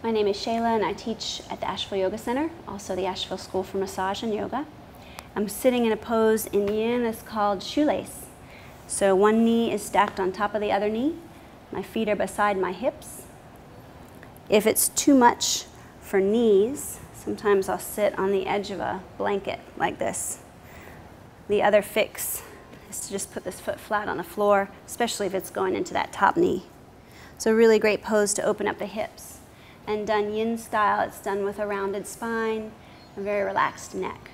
My name is Shala and I teach at the Asheville Yoga Center, also the Asheville School for Massage and Yoga. I'm sitting in a pose in yin that's called shoelace. So one knee is stacked on top of the other knee. My feet are beside my hips. If it's too much for knees, sometimes I'll sit on the edge of a blanket like this. The other fix is to just put this foot flat on the floor, especially if it's going into that top knee. It's a really great pose to open up the hips. And done yin style, it's done with a rounded spine, a very relaxed neck.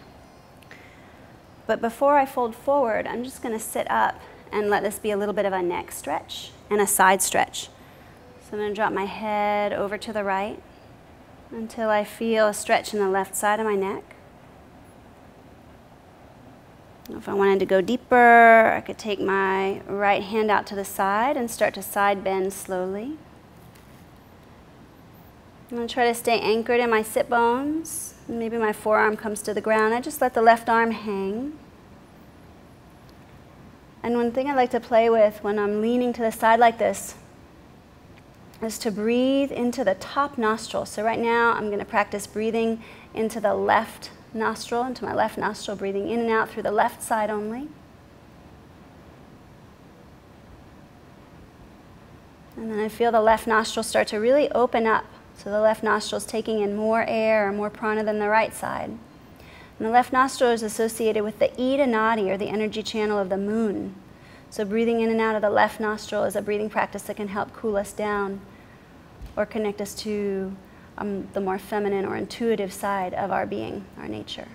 But before I fold forward, I'm just going to sit up and let this be a little bit of a neck stretch and a side stretch. So I'm going to drop my head over to the right until I feel a stretch in the left side of my neck. If I wanted to go deeper, I could take my right hand out to the side and start to side bend slowly. I'm going to try to stay anchored in my sit bones. Maybe my forearm comes to the ground. I just let the left arm hang. And one thing I like to play with when I'm leaning to the side like this is to breathe into the top nostril. So right now I'm going to practice breathing into the left nostril, into my left nostril, breathing in and out through the left side only. And then I feel the left nostril start to really open up. So the left nostril is taking in more air or more prana than the right side. And the left nostril is associated with the Ida Nadi, or the energy channel of the moon. So breathing in and out of the left nostril is a breathing practice that can help cool us down or connect us to the more feminine or intuitive side of our being, our nature.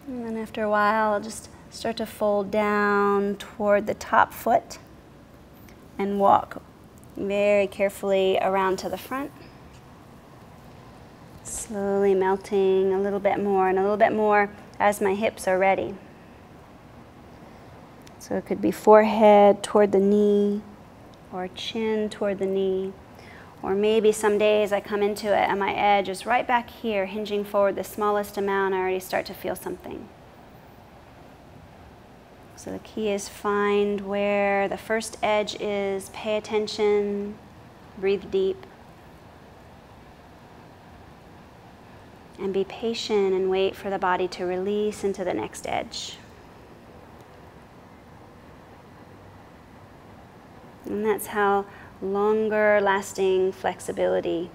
And then after a while, I'll just start to fold down toward the top foot and walk very carefully around to the front. Slowly melting a little bit more and a little bit more as my hips are ready. So it could be forehead toward the knee or chin toward the knee. Or maybe some days I come into it and my edge is right back here, hinging forward the smallest amount. I already start to feel something. So the key is find where the first edge is, pay attention, breathe deep, and be patient and wait for the body to release into the next edge. And that's how longer lasting flexibility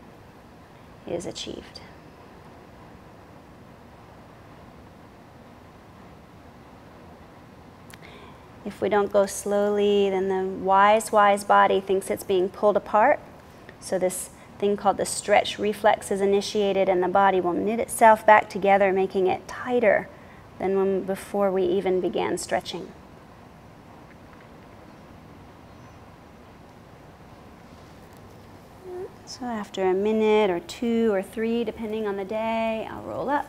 is achieved. If we don't go slowly, then the wise body thinks it's being pulled apart. So this thing called the stretch reflex is initiated and the body will knit itself back together, making it tighter than before we even began stretching. So after a minute or 2 or 3, depending on the day, I'll roll up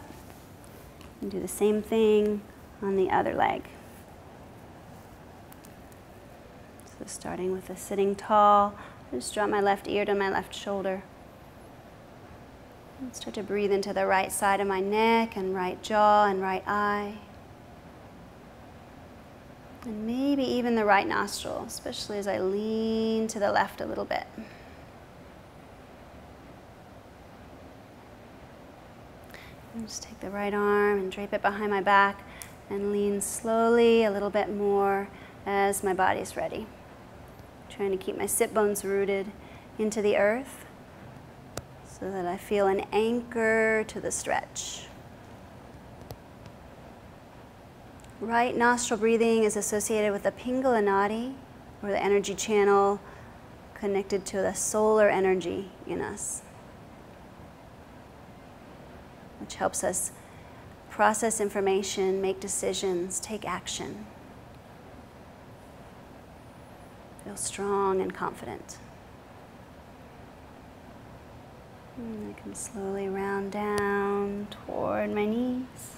and do the same thing on the other leg. So starting with the sitting tall, just drop my left ear to my left shoulder. And start to breathe into the right side of my neck and right jaw and right eye. And maybe even the right nostril, especially as I lean to the left a little bit. And just take the right arm and drape it behind my back and lean slowly a little bit more as my body's ready. Trying to keep my sit bones rooted into the earth so that I feel an anchor to the stretch. Right nostril breathing is associated with the Pingala Nadi, or the energy channel connected to the solar energy in us, which helps us process information, make decisions, take action. Feel strong and confident. And I can slowly round down toward my knees.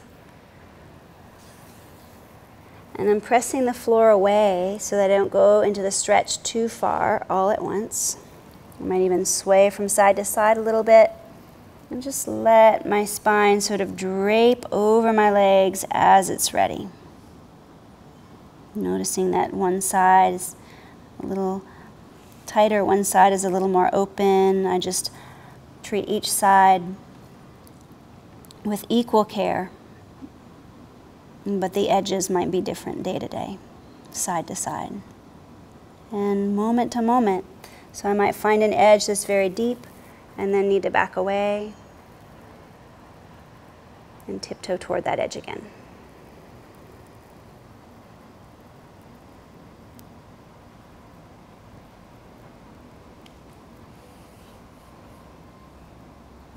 And I'm pressing the floor away so that I don't go into the stretch too far all at once. I might even sway from side to side a little bit. And just let my spine sort of drape over my legs as it's ready. Noticing that one side is a little tighter, one side is a little more open. I just treat each side with equal care, but the edges might be different day to day, side to side, and moment to moment. So I might find an edge that's very deep and then need to back away and tiptoe toward that edge again.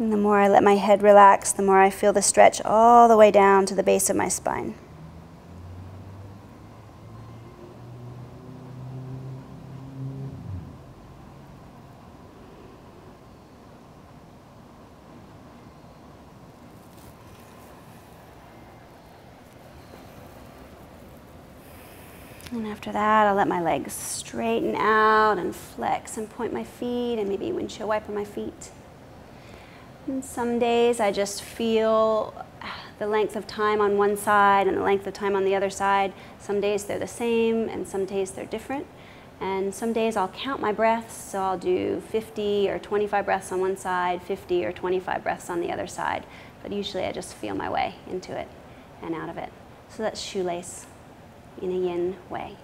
And the more I let my head relax, the more I feel the stretch all the way down to the base of my spine. And after that, I'll let my legs straighten out and flex and point my feet and maybe windshield wiper my feet. And some days I just feel the length of time on one side and the length of time on the other side. Some days they're the same and some days they're different. And some days I'll count my breaths, so I'll do 50 or 25 breaths on one side, 50 or 25 breaths on the other side. But usually I just feel my way into it and out of it. So that's shoelace in a yin way.